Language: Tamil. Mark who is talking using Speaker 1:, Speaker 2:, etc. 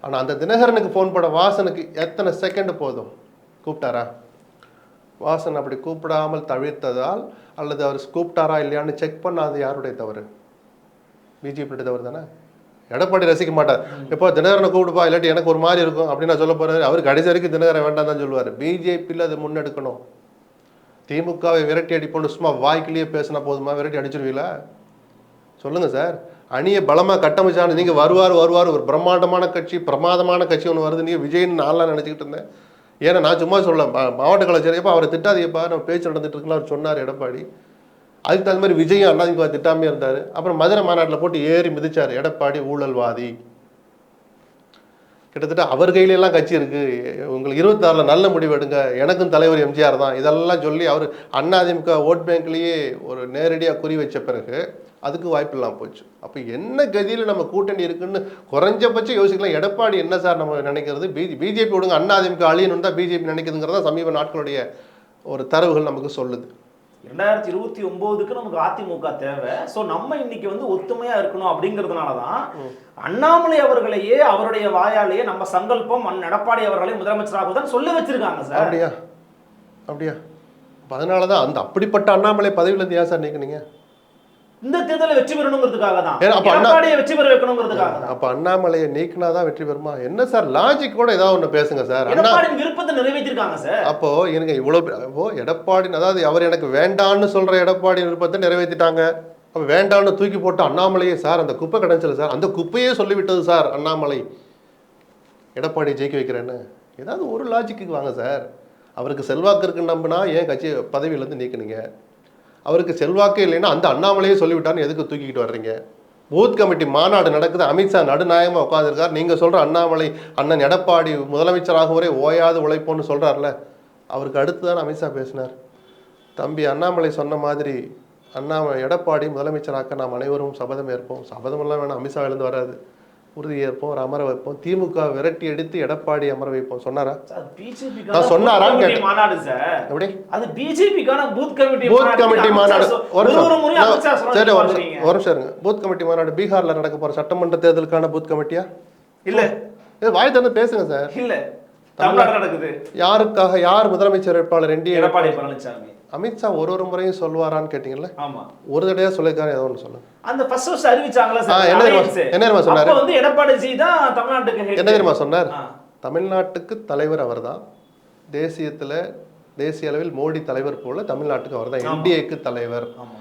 Speaker 1: ஆனால் அந்த தினகரனுக்கு ஃபோன் போட வாசனுக்கு எத்தனை செகண்ட் போதும்? கூப்பிட்டாரா? வாசன் அப்படி கூப்பிடாமல் தவிர்த்ததால் அல்லது அவர் கூப்பிட்டாரா இல்லையான்னு செக் பண்ணாது யாருடைய தவறு? பிஜேபி தவறு தானே. எடப்பாடி ரசிக்க மாட்டார். எப்போ தினகரனை கூப்பிடுப்பா, இல்லாட்டி எனக்கு ஒரு மாதிரி இருக்கும் அப்படின்னு நான் சொல்ல போறாரு. அவர் கடைசி வரைக்கும் தினகரன் வேண்டாம் தான் சொல்லுவார். பிஜேபியில் அது முன்னெடுக்கணும். திமுகவை விரட்டி அடிப்போன்னு சும்மா வாய்க்கிலேயே பேசினா போதுமா? விரட்டி அடிச்சிருவீங்களா? சொல்லுங்க சார். அணியை பலமாக கட்டமைச்சான்னு நீங்கள் வருவார் ஒரு பிரம்மாண்டமான கட்சி, பிரமாதமான கட்சி ஒன்று வருது. நீங்கள் விஜய்னு நான்லாம் நினச்சிக்கிட்டு இருந்தேன். ஏன்னா நான் சும்மா சொல்ல மாவட்ட கலைச்சரியப்பா அவரை திட்டாதீப்பா, நம்ம பேச்சு நடந்துட்டு இருக்கலாம் அவர் சொன்னார் எடப்பாடி. அதுக்கு தகுந்த மாதிரி விஜயும் அண்ணாதிமுக திட்டாமே இருந்தார். அப்புறம் மதுரை மாநாட்டில் போட்டு ஏறி மிதிச்சார் எடப்பாடி ஊழல்வாதி. கிட்டத்தட்ட அவர் கையிலெல்லாம் கட்சி இருக்கு, உங்களுக்கு 26 நல்ல முடிவு எடுங்க, எனக்கும் தலைவர் எம்ஜிஆர் தான், இதெல்லாம் சொல்லி அவர் அதிமுக ஓட் பேங்க்லேயே ஒரு நேரடியாக குறி வச்ச பிறகு அதுக்கு வாய்ப்பு இல்லாமல் போச்சு. அப்போ என்ன கதியில் நம்ம கூட்டணி இருக்குன்னு குறைஞ்சபட்சம் யோசிக்கலாம். எடப்பாடி என்ன சார் நம்ம நினைக்கிறது? பிஜேபி விடுங்க, அதிமுக அழியணும் தான் பிஜேபி நினைக்கிறதுங்கிறதா சமீப நாட்களுடைய ஒரு தரவுகள் நமக்கு சொல்லுது.
Speaker 2: 2029க்கு நமக்கு அதிமுக தேவை. ஸோ நம்ம இன்னைக்கு வந்து ஒத்துமையா இருக்கணும் அப்படிங்கிறதுனால தான் அண்ணாமலை அவர்களையே அவருடைய வாயாலேயே நம்ம சங்கல்பம் எடப்பாடி அவர்களை முதலமைச்சராக தான் சொல்ல வச்சிருக்காங்க சார்.
Speaker 1: அப்படியா? அதனால தான் அந்த அப்படிப்பட்ட அண்ணாமலை பதவியிலேருந்து ஏன் சார் நீக்குனீங்க?
Speaker 2: இந்த தேர்தலை வெற்றி பெறணுங்கிறதுக்காக தான், எடப்பாடியை வெற்றி பெற வைக்கணுங்கிறதுக்காக தான்.
Speaker 1: அப்ப அண்ணாமலையை நீக்கினாதான் வெற்றி பெறுமா? என்ன சார் லாஜிக் கூட ஏதாவது ஒன்று பேசுங்க சார்.
Speaker 2: எடப்பாடியின் விருப்பத்தை நிறைவேற்றிருக்காங்க சார்.
Speaker 1: அப்போ எனக்கு இவ்வளோ எடப்பாடி, அதாவது அவர் எனக்கு வேண்டான்னு சொல்ற எடப்பாடி விருப்பத்தை நிறைவேற்றிட்டாங்க. அப்போ வேண்டான்னு தூக்கி போட்டு அண்ணாமலையே சார் அந்த குப்பை கிடைச்சல சார், அந்த குப்பையே சொல்லிவிட்டது சார் அண்ணாமலை எடப்பாடி ஜெயிக்க வைக்கிறேன்னு. ஏதாவது ஒரு லாஜிக்கு வாங்க சார். அவருக்கு செல்வாக்கு இருக்குன்னு நம்பினா ஏன் கட்சி பதவியிலேருந்து நீக்கினீங்க? அவருக்கு செல்வாக்கே இல்லைன்னா அந்த அண்ணாமலையே சொல்லிவிட்டான்னு எதுக்கு தூக்கிக்கிட்டு வர்றீங்க? பூத் கமிட்டி மாநாடு நடக்குது, அமித்ஷா நடுநாயகமாக உட்காந்துருக்கார். நீங்கள் சொல்கிற அண்ணாமலை அண்ணன் எடப்பாடி முதலமைச்சராக வரை ஓயாது உழைப்போன்னு சொல்கிறார்ல, அவருக்கு அடுத்து தான் அமித்ஷா பேசினார். தம்பி அண்ணாமலை சொன்ன மாதிரி எடப்பாடி முதலமைச்சராக்க நாம் அனைவரும் சபதம் ஏற்போம். சபதமெல்லாம் வேணாம், அமித்ஷாவிலேருந்து வராது. உறுதி ஏற்போம், ஒரு அமர வைப்போம், திமுக விரட்டி எடுத்து எடப்பாடி அமர வைப்போம் சொன்னாரா? சொன்னாரான்னு கேட்டேன். எப்படி அது பிஜேபிக்கான பூத் கமிட்டி மாநாடு? ஒரு நிமிஷம் இருங்க. பூத் கமிட்டி மாநாடு பீகார்ல நடக்க போற சட்டமன்ற தேர்தலுக்கான பூத் கமிட்டியா? இல்ல, வாய் தந்து பேசுங்க சார். இல்ல, தமிழ்நாடு நடக்குது. யாருக்காக? யார் முதலமைச்சர் வேட்பாளர்? எடப்பாடி பழனிசாமி. அமித்ஷா ஒரு முறையும் சொல்வாரான்னு கேட்டீங்கல்ல, ஒரு தடவையா சொல்லிருக்காரு. ஏதோ ஒன்று சொல்லுங்க. அந்த ஃபர்ஸ்ட் வருஷம் அறிவிச்சாங்களா சார்? என்ன தெரியுமா சொன்னாரு? அப்ப வந்து எடப்பாடி ஜி தான் தமிழ்நாட்டுக்கு என்ன தெரியுமா சொன்னார்? தமிழ்நாட்டுக்கு தலைவர் அவர்தான், தேசிய அளவில் மோடி தலைவர் போல தமிழ்நாட்டுக்கு அவர்தான், என்டிஏக்கு தலைவர்.